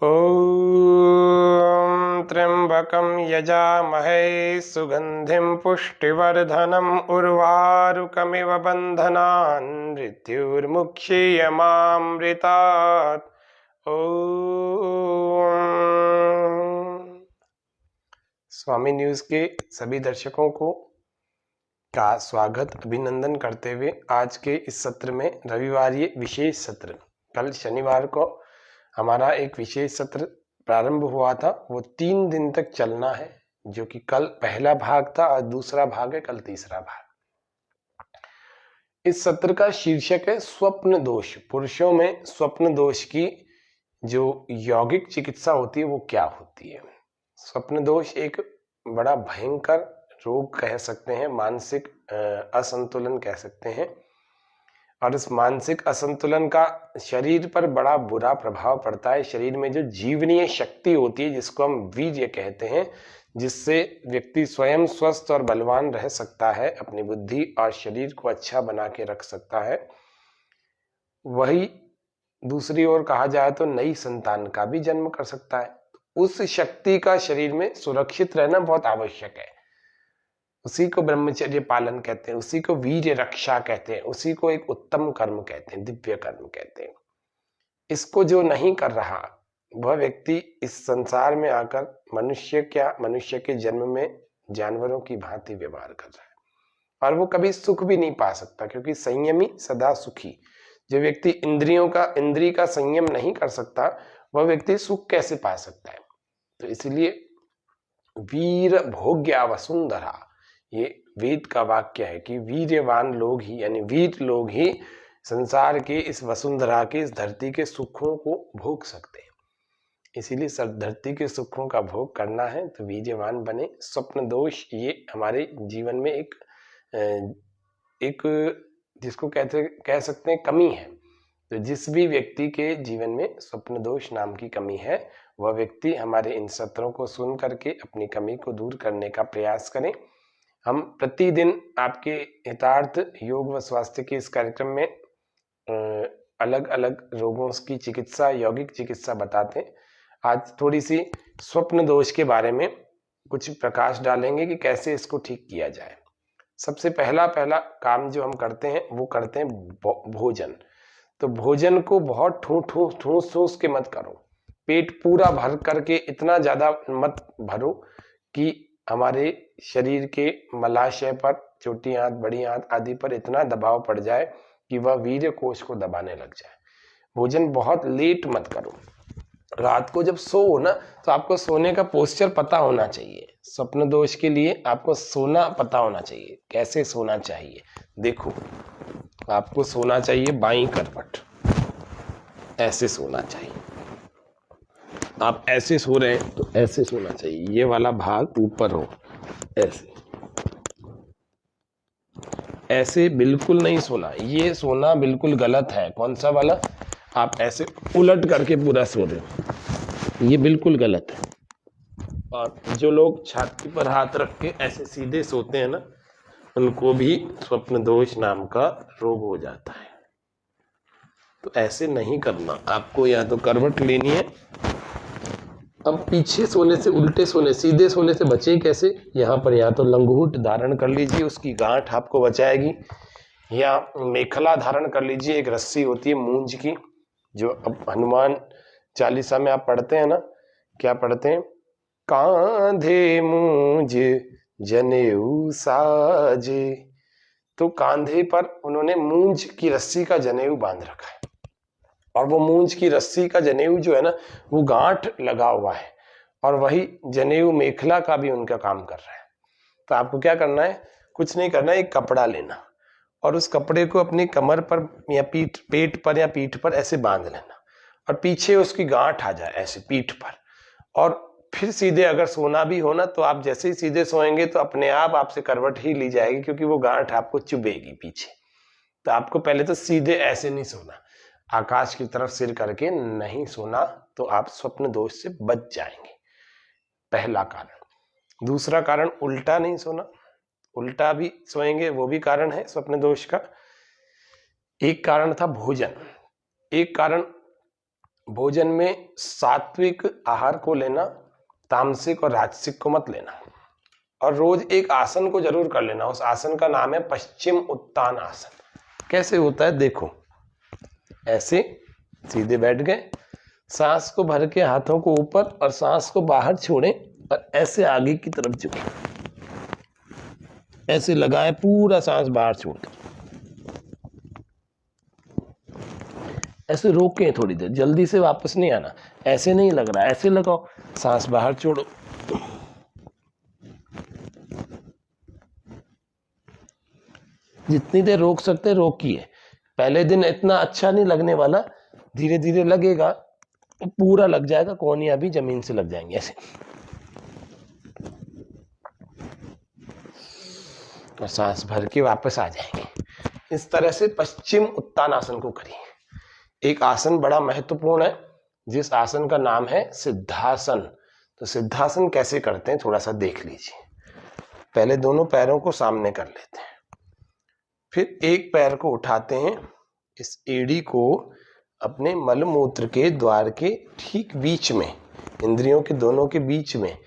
ॐ त्र्यम्बकं यजामहे सुगन्धिं पुष्टिवर्धनम् उर्वारुकमिव बन्धनान् मृत्युर्मुक्षीयमामृतात्। ॐ स्वामी न्यूज के सभी दर्शकों को का स्वागत अभिनंदन करते हुए आज के इस सत्र में रविवार ये विशेष सत्र, कल शनिवार को हमारा एक विशेष सत्र प्रारंभ हुआ था, वो 3 दिन तक चलना है, जो कि कल पहला भाग था और दूसरा भाग है कल तीसरा भाग। इस सत्र का शीर्षक है स्वप्न दोष। पुरुषों में स्वप्न दोष की जो यौगिक चिकित्सा होती है वो क्या होती है। स्वप्न दोष एक बड़ा भयंकर रोग कह सकते हैं, मानसिक असंतुलन कह सकते हैं, और इस मानसिक असंतुलन का शरीर पर बड़ा बुरा प्रभाव पड़ता है। शरीर में जो जीवनीय शक्ति होती है, जिसको हम वीर्य कहते हैं, जिससे व्यक्ति स्वयं स्वस्थ और बलवान रह सकता है, अपनी बुद्धि और शरीर को अच्छा बना के रख सकता है, वही दूसरी ओर कहा जाए तो नई संतान का भी जन्म कर सकता है। उस शक्ति का शरीर में सुरक्षित रहना बहुत आवश्यक है। उसी को ब्रह्मचर्य पालन कहते हैं, उसी को वीर्य रक्षा कहते हैं, उसी को एक उत्तम कर्म कहते हैं, दिव्य कर्म कहते हैं। इसको जो नहीं कर रहा वह व्यक्ति इस संसार में आकर मनुष्य के जन्म में जानवरों की भांति व्यवहार कर रहा है, और वो कभी सुख भी नहीं पा सकता, क्योंकि संयमी सदा सुखी। जो व्यक्ति इंद्री का संयम नहीं कर सकता, वह व्यक्ति सुख कैसे पा सकता है। तो इसलिए वीर भोग्या वसुंधरा, ये वेद का वाक्य है कि वीर्यवान लोग ही, यानी वीर लोग ही संसार के इस वसुंधरा के, इस धरती के सुखों को भोग सकते हैं। इसीलिए सब धरती के सुखों का भोग करना है तो वीर्यवान बने। स्वप्न दोष ये हमारे जीवन में एक जिसको कह सकते हैं कमी है। तो जिस भी व्यक्ति के जीवन में स्वप्न दोष नाम की कमी है, वह व्यक्ति हमारे इन सत्रों को सुन करके अपनी कमी को दूर करने का प्रयास करें। हम प्रतिदिन आपके हितार्थ योग व स्वास्थ्य के इस कार्यक्रम में अलग अलग रोगों की चिकित्सा, यौगिक चिकित्सा बताते हैं। आज थोड़ी सी स्वप्न दोष के बारे में कुछ प्रकाश डालेंगे कि कैसे इसको ठीक किया जाए। सबसे पहला काम जो हम करते हैं वो करते हैं भोजन। तो भोजन को बहुत ठूस के मत करो, पेट पूरा भर करके इतना ज्यादा मत भरो कि हमारे शरीर के मलाशय पर, छोटी आंत, बड़ी आंत आदि पर इतना दबाव पड़ जाए कि वह वीर्य कोश को दबाने लग जाए। भोजन बहुत लेट मत करो। रात को जब सो ना, तो आपको सोने का पोस्चर पता होना चाहिए। स्वप्न दोष के लिए आपको सोना पता होना चाहिए। कैसे सोना चाहिए? देखो, आपको सोना चाहिए बाईं करवट, ऐसे सोना चाहिए। आप ऐसे सो रहे हैं तो ऐसे सोना चाहिए, ये वाला भाग ऊपर हो, ऐसे बिल्कुल नहीं सोना। ये सोना बिल्कुल गलत है। कौन सा वाला? आप ऐसे उलट करके पूरा सो रहे हो, ये बिल्कुल गलत है। और जो लोग छाती पर हाथ रख के ऐसे सीधे सोते हैं ना, उनको भी स्वप्न दोष नाम का रोग हो जाता है। तो ऐसे नहीं करना। आपको या तो करवट लेनी है। अब पीछे सोने से, उल्टे सोने, सीधे सोने से बचे कैसे? यहाँ पर या तो लंगोट धारण कर लीजिए, उसकी गांठ आपको बचाएगी, या मेखला धारण कर लीजिए। एक रस्सी होती है मूंज की, जो अब हनुमान चालीसा में आप पढ़ते हैं ना, क्या पढ़ते हैं? कांधे मूंज जनेऊ साजे। तो कांधे पर उन्होंने मूंज की रस्सी का जनेऊ बांध रखा है, और वो मूंज की रस्सी का जनेऊ जो है ना, वो गांठ लगा हुआ है, और वही जनेऊ मेखला का भी उनका काम कर रहा है। तो आपको क्या करना है? कुछ नहीं करना है, एक कपड़ा लेना और उस कपड़े को अपनी कमर पर या पेट पर या पीठ पर ऐसे बांध लेना, और पीछे उसकी गांठ आ जाए ऐसे पीठ पर। और फिर सीधे अगर सोना भी हो ना, तो आप जैसे ही सीधे सोएंगे तो अपने आप आपसे करवट ही ली जाएगी, क्योंकि वो गांठ आपको चुभेगी पीछे। तो आपको पहले तो सीधे ऐसे नहीं सोना, आकाश की तरफ सिर करके नहीं सोना, तो आप स्वप्न दोष से बच जाएंगे। पहला कारण। दूसरा कारण, उल्टा नहीं सोना। उल्टा भी सोएंगे, वो भी कारण है स्वप्न दोष का। एक कारण था भोजन, एक कारण भोजन में सात्विक आहार को लेना, तामसिक और राजसिक को मत लेना। और रोज एक आसन को जरूर कर लेना। उस आसन का नाम है पश्चिम उत्तान आसन। कैसे होता है देखो, ऐसे सीधे बैठ गए, सांस को भर के हाथों को ऊपर और सांस को बाहर छोड़ें और ऐसे आगे की तरफ झुकें, ऐसे लगाए पूरा सांस बाहर छोड़कर, ऐसे रोकें थोड़ी देर, जल्दी से वापस नहीं आना। ऐसे नहीं लग रहा, ऐसे लगाओ, सांस बाहर छोड़ो। जितनी देर रोक सकते रोकिए। पहले दिन इतना अच्छा नहीं लगने वाला, धीरे धीरे लगेगा, पूरा लग जाएगा, कोहनियां भी जमीन से लग जाएंगे ऐसे। और सांस भर के वापस आ जाएंगे। इस तरह से पश्चिम उत्तान आसन को करिए। एक आसन बड़ा महत्वपूर्ण है जिस आसन का नाम है सिद्धासन। तो सिद्धासन कैसे करते हैं थोड़ा सा देख लीजिए। पहले दोनों पैरों को सामने कर लेते हैं, फिर एक पैर को उठाते हैं, इस एड़ी को अपने मलमूत्र के द्वार के ठीक बीच में, इंद्रियों के दोनों के बीच में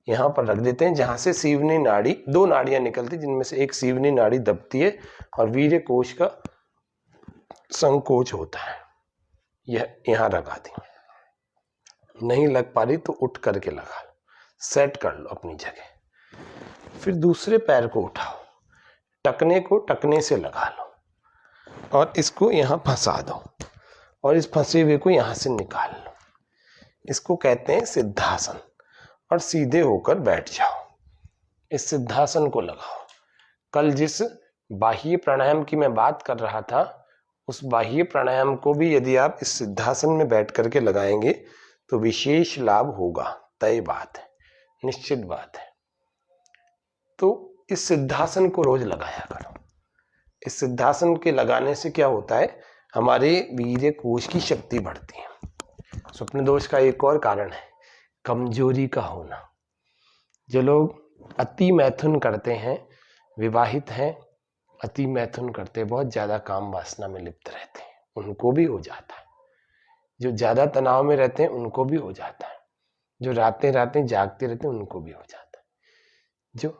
यहां पर रख देते हैं, जहां से सीवनी नाड़ी, दो नाड़ियां निकलती, जिनमें से एक सीवनी नाड़ी दबती है और वीर्य कोश का संकोच होता है। यह यहां लगा दी। नहीं लग पा रही तो उठ करके लगा लो, सेट कर लो अपनी जगह। फिर दूसरे पैर को उठाओ, टकने को टकने से लगा लो और इसको यहां फंसा दो और इस फंसे हुए को यहां से निकाल लो। इसको कहते हैं सिद्धासन। और सीधे होकर बैठ जाओ। इस सिद्धासन को लगाओ। कल जिस बाह्य प्राणायाम की मैं बात कर रहा था, उस बाह्य प्राणायाम को भी यदि आप इस सिद्धासन में बैठ करके लगाएंगे तो विशेष लाभ होगा। तय बात है, निश्चित बात है। तो इस सिद्धासन को रोज लगाया करो। इस सिद्धासन के लगाने से क्या होता है, हमारे वीर्य कोश की शक्ति बढ़ती है। स्वप्न दोष का एक और कारण है कमजोरी का होना। जो लोग अति मैथुन करते हैं, विवाहित हैं, अति मैथुन करते हैं, बहुत ज्यादा काम वासना में लिप्त रहते हैं, उनको भी हो जाता है। जो ज्यादा तनाव में रहते हैं उनको भी हो जाता है। जो रातें रातें जागते रहते हैं उनको भी हो जाता है। जो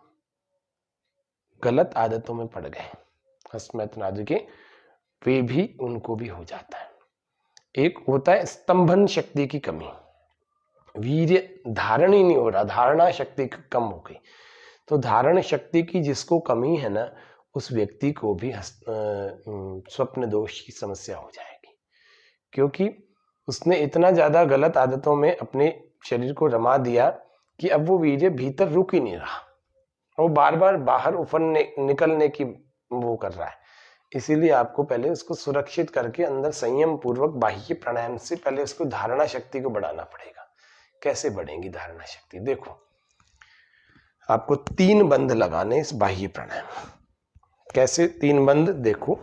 गलत आदतों में पड़ गए हस्तमैथुन आदि के, वे भी, उनको भी हो जाता है। एक होता है स्तंभन शक्ति की कमी, वीर्य धारण ही नहीं हो रहा, धारणा शक्ति कम हो गई। तो धारण शक्ति की जिसको कमी है ना, उस व्यक्ति को भी स्वप्न दोष की समस्या हो जाएगी, क्योंकि उसने इतना ज्यादा गलत आदतों में अपने शरीर को रमा दिया कि अब वो वीर्य भीतर रुक ही नहीं रहा, वो बार बार बाहर उफरने निकलने की वो कर रहा है। इसीलिए आपको पहले उसको सुरक्षित करके अंदर संयम पूर्वक बाह्य प्राणायाम से पहले उसको धारणा शक्ति को बढ़ाना पड़ेगा। कैसे बढ़ेगी धारणा शक्ति, देखो आपको 3 बंद लगाने इस बाह्य प्राणायाम। कैसे 3 बंद, देखो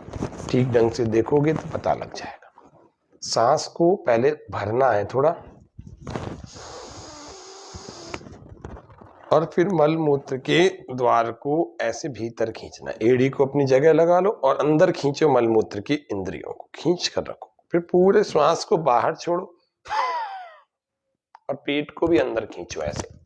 ठीक ढंग से देखोगे तो पता लग जाएगा। सांस को पहले भरना है थोड़ा, और फिर मल मूत्र के द्वार को ऐसे भीतर खींचना। एड़ी को अपनी जगह लगा लो और अंदर खींचो मल मूत्र की इंद्रियों को, खींच कर रखो। फिर पूरे श्वास को बाहर छोड़ो और पेट को भी अंदर खींचो ऐसे।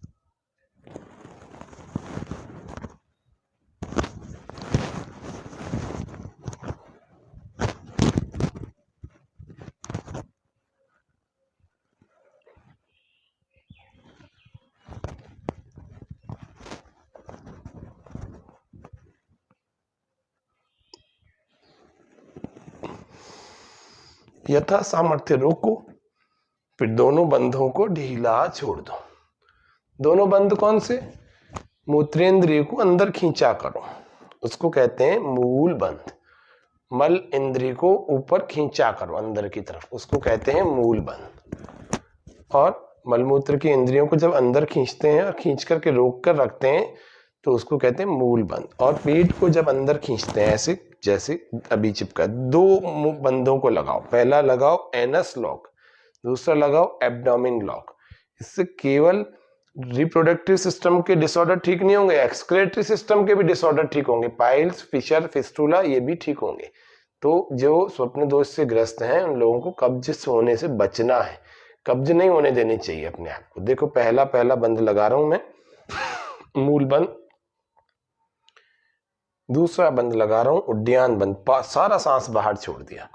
यथा सामर्थ्य रोको, फिर दोनों बंधों को ढीला छोड़ दो। दोनों बंध कौन से, मूत्रेंद्रिय को अंदर खींचा करो, उसको कहते हैं मूल बंध। मल इंद्रिय को ऊपर खींचा करो अंदर की तरफ, उसको कहते हैं मूल बंध। और मलमूत्र की इंद्रियों को जब अंदर खींचते हैं और खींच करके रोक कर रखते हैं तो उसको कहते हैं मूल बंध। और पेट को जब अंदर खींचते हैं ऐसे जैसे अभी चिपका, 2 बंधों को लगाओ। पहला लगाओ एनस लॉक, दूसरा लगाओ एब्डोमिन लॉक। इससे केवल रिप्रोडक्टिव सिस्टम के डिसऑर्डर ठीक नहीं होंगे, एक्सक्रेटरी सिस्टम के भी डिसऑर्डर ठीक होंगे, पाइल्स, फिशर, फिस्टुला, ये भी ठीक होंगे। तो जो स्वप्न दोष से ग्रस्त हैं उन लोगों को कब्ज होने से बचना है, कब्ज नहीं होने देनी चाहिए अपने आप को। देखो पहला बंद लगा रहा हूं मैं, मूल बंद। दूसरा बंद लगा रहा हूं उद्यान बंद, सारा सांस बाहर छोड़ दिया।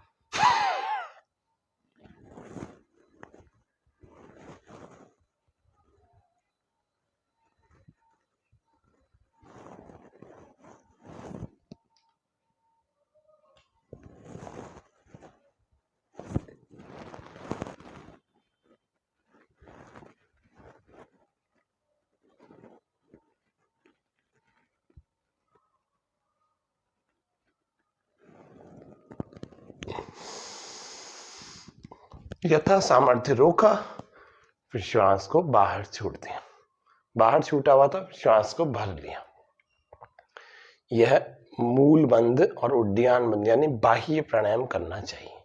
यथा सामर्थ्य रोका, फिर श्वास को बाहर छोड़ दिया, बाहर छूटा हुआ था, श्वास को भर लिया। यह मूल बंद और उद्यान बंद यानी बाह्य प्राणायाम करना चाहिए।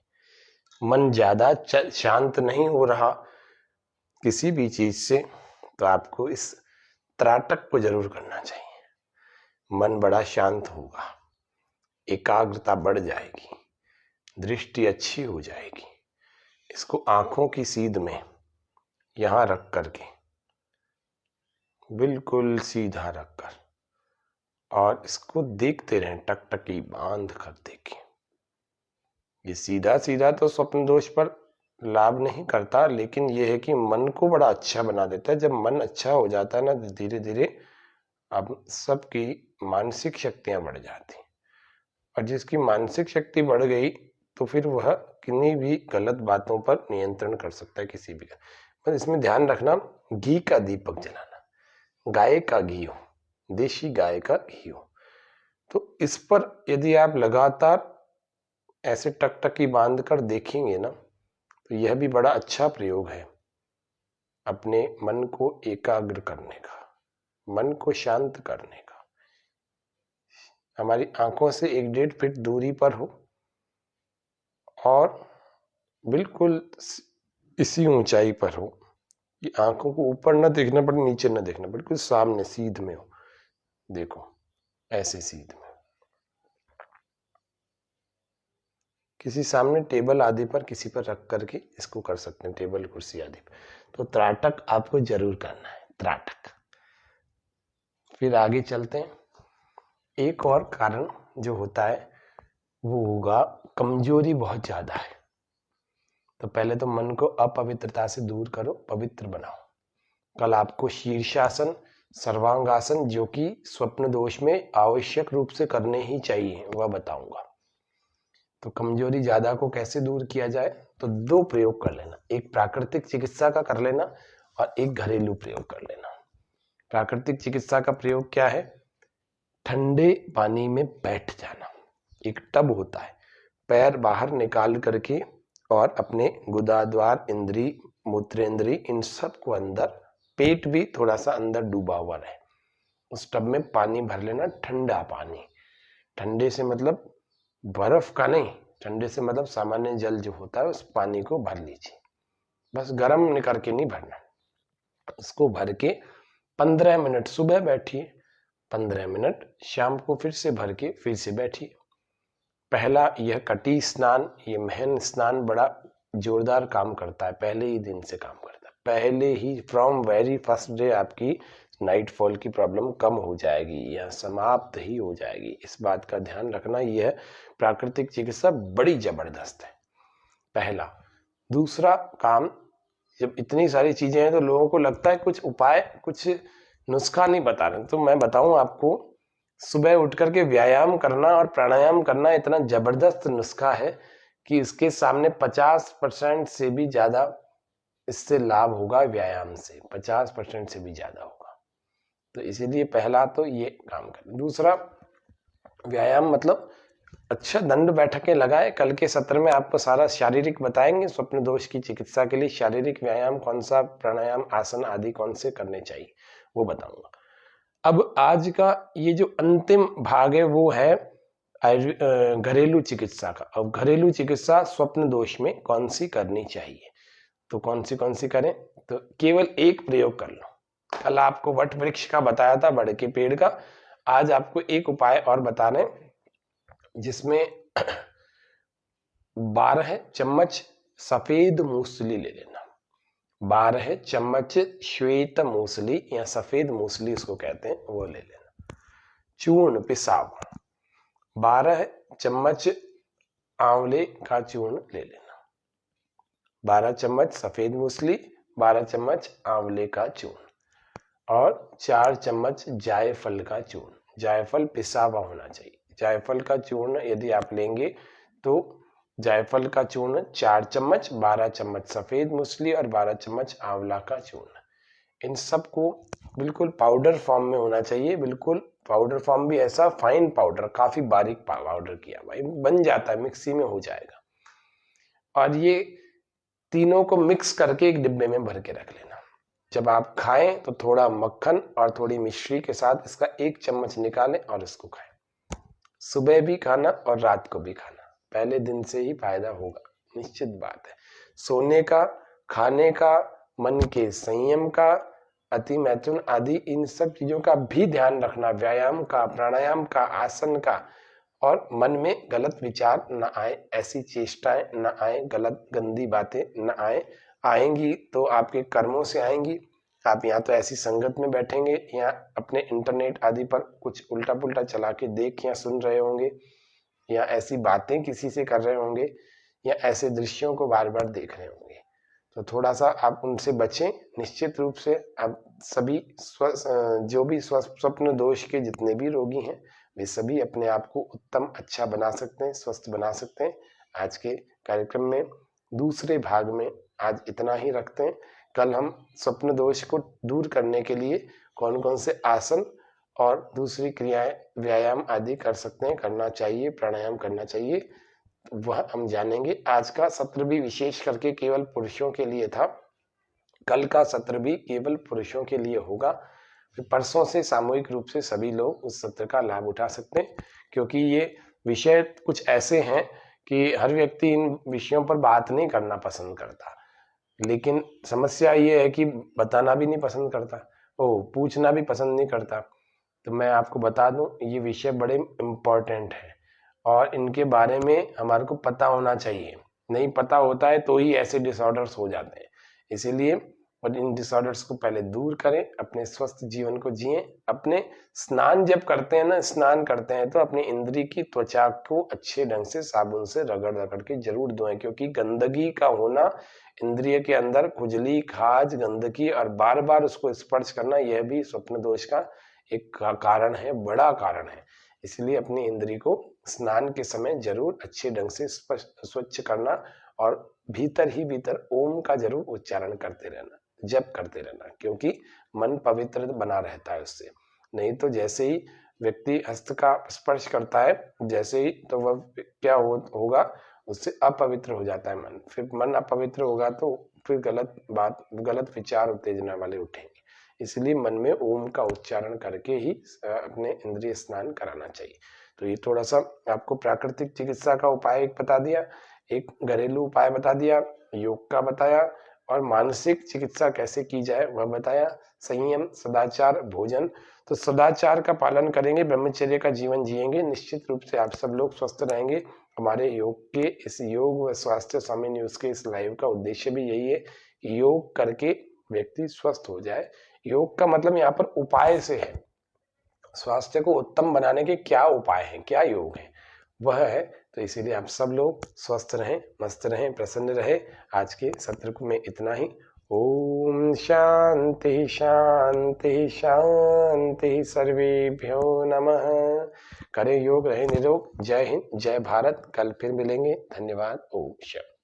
मन ज्यादा शांत नहीं हो रहा किसी भी चीज से, तो आपको इस त्राटक को जरूर करना चाहिए। मन बड़ा शांत होगा, एकाग्रता बढ़ जाएगी, दृष्टि अच्छी हो जाएगी। इसको आंखों की सीध में यहां रख करके, बिल्कुल सीधा रखकर, और इसको देखते रहें, टकटकी बांध कर देखें। ये सीधा सीधा तो स्वप्न दोष पर लाभ नहीं करता, लेकिन यह है कि मन को बड़ा अच्छा बना देता है। जब मन अच्छा हो जाता है ना, धीरे धीरे अब सबकी मानसिक शक्तियां बढ़ जाती, और जिसकी मानसिक शक्ति बढ़ गई तो फिर वह किन्हीं भी गलत बातों पर नियंत्रण कर सकता है, किसी भी। बस इसमें ध्यान रखना, घी का दीपक जलाना, गाय का घी हो, देशी गाय का घी हो, तो इस पर यदि आप लगातार ऐसे टकटकी बांध कर देखेंगे ना, तो यह भी बड़ा अच्छा प्रयोग है अपने मन को एकाग्र करने का, मन को शांत करने का। हमारी आंखों से 1-1.5 फीट दूरी पर हो और बिल्कुल इसी ऊंचाई पर हो कि आंखों को ऊपर ना देखना पड़े, नीचे ना देखना, बिल्कुल सामने सीध में हो। देखो ऐसे सीध में, किसी सामने टेबल आदि पर किसी पर रख करके इसको कर सकते हैं, टेबल कुर्सी आदि पर। तो त्राटक आपको जरूर करना है, त्राटक। फिर आगे चलते हैं। एक और कारण जो होता है वो होगा कमजोरी बहुत ज्यादा है। तो पहले तो मन को अपवित्रता से दूर करो, पवित्र बनाओ। कल आपको शीर्षासन, सर्वांगासन, जो कि स्वप्न दोष में आवश्यक रूप से करने ही चाहिए, वह बताऊंगा। तो कमजोरी ज्यादा को कैसे दूर किया जाए, तो 2 प्रयोग कर लेना, एक प्राकृतिक चिकित्सा का कर लेना और एक घरेलू प्रयोग कर लेना। प्राकृतिक चिकित्सा का प्रयोग क्या है? ठंडे पानी में बैठ जाना। एक टब होता है, पैर बाहर निकाल करके और अपने गुदाद्वार, इंद्री, मूत्रेंद्री, इन सब को अंदर, पेट भी थोड़ा सा अंदर डूबा हुआ रहे, उस टब में पानी भर लेना, ठंडा पानी। ठंडे से मतलब बर्फ का नहीं, ठंडे से मतलब सामान्य जल जो होता है उस पानी को भर लीजिए, बस गर्म करके नहीं भरना। उसको भर के 15 मिनट सुबह बैठिए, 15 मिनट शाम को फिर से भर के फिर से बैठिए। पहला यह कटी स्नान, ये महन स्नान बड़ा जोरदार काम करता है, पहले ही दिन से काम करता है, पहले ही फ्रॉम वेरी फर्स्ट डे आपकी नाइटफॉल की प्रॉब्लम कम हो जाएगी, यह समाप्त ही हो जाएगी। इस बात का ध्यान रखना, यह प्राकृतिक चिकित्सा बड़ी जबरदस्त है, पहला। दूसरा काम, जब इतनी सारी चीजें हैं तो लोगों को लगता है कुछ उपाय, कुछ नुस्खा नहीं बता रहे, तो मैं बताऊं आपको, सुबह उठ करके व्यायाम करना और प्राणायाम करना इतना जबरदस्त नुस्खा है कि इसके सामने 50% से भी ज्यादा इससे लाभ होगा, व्यायाम से 50% से भी ज्यादा होगा। तो इसीलिए पहला तो ये काम करें। दूसरा, व्यायाम मतलब अच्छा दंड बैठकें लगाए। कल के सत्र में आपको सारा शारीरिक बताएंगे, स्वप्न दोष की चिकित्सा के लिए शारीरिक व्यायाम कौन सा, प्राणायाम, आसन आदि कौन से करने चाहिए वो बताऊंगा। अब आज का ये जो अंतिम भाग है वो है घरेलू चिकित्सा का। अब घरेलू चिकित्सा स्वप्न दोष में कौन सी करनी चाहिए, तो कौन सी करें, तो केवल एक प्रयोग कर लो। कल आपको वट वृक्ष का बताया था, बड़ के पेड़ का, आज आपको एक उपाय और बता रहे हैं जिसमें 12 चम्मच सफेद मूसली ले लेना। 12 चम्मच श्वेत मूसली या सफेद मूसली उसको कहते हैं, वो ले लेना। चूर्ण पिसा हुआ 12 चम्मच आंवले का चूर्ण ले लेना। 12 चम्मच सफेद मूसली, 12 चम्मच आंवले का चूर्ण और 4 चम्मच जायफल का चूर्ण। जायफल पिसा हुआ होना चाहिए। जायफल का चूर्ण यदि आप लेंगे तो जायफल का चूर्ण 4 चम्मच, 12 चम्मच सफेद मूसली और 12 चम्मच आंवला का चूर्ण। इन सबको बिल्कुल पाउडर फॉर्म में होना चाहिए। बिल्कुल पाउडर फॉर्म भी ऐसा फाइन पाउडर, काफी बारीक पाउडर किया हुआ बन जाता है, मिक्सी में हो जाएगा। और ये तीनों को मिक्स करके एक डिब्बे में भर के रख लेना। जब आप खाएं तो थोड़ा मक्खन और थोड़ी मिश्री के साथ इसका 1 चम्मच निकालें और इसको खाएं। सुबह भी खाना और रात को भी खाना, पहले दिन से ही फायदा होगा, निश्चित बात है। सोने का, खाने का, मन के संयम का, अति मैथुन आदि इन सब चीजों का भी ध्यान रखना, व्यायाम का, प्राणायाम का, आसन का, और मन में गलत विचार न आए, ऐसी चेष्टाएं न आए, गलत गंदी बातें न आए। आएंगी तो आपके कर्मों से आएंगी। आप या तो ऐसी संगत में बैठेंगे या अपने इंटरनेट आदि पर कुछ उल्टा पुल्टा चला के देख या सुन रहे होंगे, या ऐसी बातें किसी से कर रहे होंगे, या ऐसे दृश्यों को बार बार देख रहे होंगे। तो थोड़ा सा आप उनसे बचें। निश्चित रूप से आप सभी जो भी स्वप्न दोष के जितने भी रोगी हैं वे सभी अपने आप को उत्तम, अच्छा बना सकते हैं, स्वस्थ बना सकते हैं। आज के कार्यक्रम में दूसरे भाग में आज इतना ही रखते हैं। कल हम स्वप्न दोष को दूर करने के लिए कौन कौन से आसन और दूसरी क्रियाएं, व्यायाम आदि कर सकते हैं, करना चाहिए, प्राणायाम करना चाहिए, वह हम जानेंगे। आज का सत्र भी विशेष करके केवल पुरुषों के लिए था, कल का सत्र भी केवल पुरुषों के लिए होगा। परसों से सामूहिक रूप से सभी लोग उस सत्र का लाभ उठा सकते हैं, क्योंकि ये विषय कुछ ऐसे हैं कि हर व्यक्ति इन विषयों पर बात नहीं करना पसंद करता, लेकिन समस्या ये है कि बताना भी नहीं पसंद करता, पूछना भी पसंद नहीं करता। तो मैं आपको बता दूं, ये विषय बड़े इम्पोर्टेंट है और इनके बारे में हमारे को पता होना चाहिए। नहीं पता होता है तो ही ऐसे डिसऑर्डर्स हो जाते हैं। इसीलिए और इन डिसऑर्डर्स को पहले दूर करें, अपने स्वस्थ जीवन को जिएं। अपने स्नान जब करते हैं ना, स्नान करते हैं तो अपनी इंद्री की त्वचा को अच्छे ढंग से साबुन से रगड़ रगड़ के जरूर धोएं, क्योंकि गंदगी का होना, इंद्रिय के अंदर खुजली, खाज, गंदगी और बार बार उसको स्पर्श करना, यह भी स्वप्न दोष का एक कारण है, बड़ा कारण है। इसलिए अपनी इंद्री को स्नान के समय जरूर अच्छे ढंग से स्वच्छ करना और भीतर ही भीतर ओम का जरूर उच्चारण करते रहना, जप करते रहना, क्योंकि मन पवित्र बना रहता है उससे। नहीं तो जैसे ही व्यक्ति हस्त का स्पर्श करता है, जैसे ही तो वह क्या होगा, उससे अपवित्र हो जाता है मन। फिर मन अपवित्र होगा तो फिर गलत बात, गलत विचार उत्तेजना वाले उठेंगे। इसलिए मन में ओम का उच्चारण करके ही अपने इंद्रिय स्नान कराना चाहिए। तो ये थोड़ा सा आपको प्राकृतिक चिकित्सा का उपाय एक बता दिया, एक घरेलू उपाय बता दिया, योग का बताया, और मानसिक चिकित्सा कैसे की जाए वह बताया। संयम, सदाचार, भोजन, तो सदाचार का पालन करेंगे, ब्रह्मचर्य का जीवन जिएंगे, निश्चित रूप से आप सब लोग स्वस्थ रहेंगे। हमारे योग के इस योग व स्वास्थ्य स्वामी न्यूज के इस लाइव का उद्देश्य भी यही है कि योग करके व्यक्ति स्वस्थ हो जाए। योग का मतलब यहाँ पर उपाय से है, स्वास्थ्य को उत्तम बनाने के क्या उपाय हैं, क्या योग है, वह है। तो इसीलिए आप सब लोग स्वस्थ रहें, मस्त रहें, प्रसन्न रहें। आज के सत्र में इतना ही। ओम शांति शांति शांति, सर्वेभ्यो नमः। करें योग, रहे निरोग। जय हिंद, जय भारत। कल फिर मिलेंगे। धन्यवाद। ओम शांति।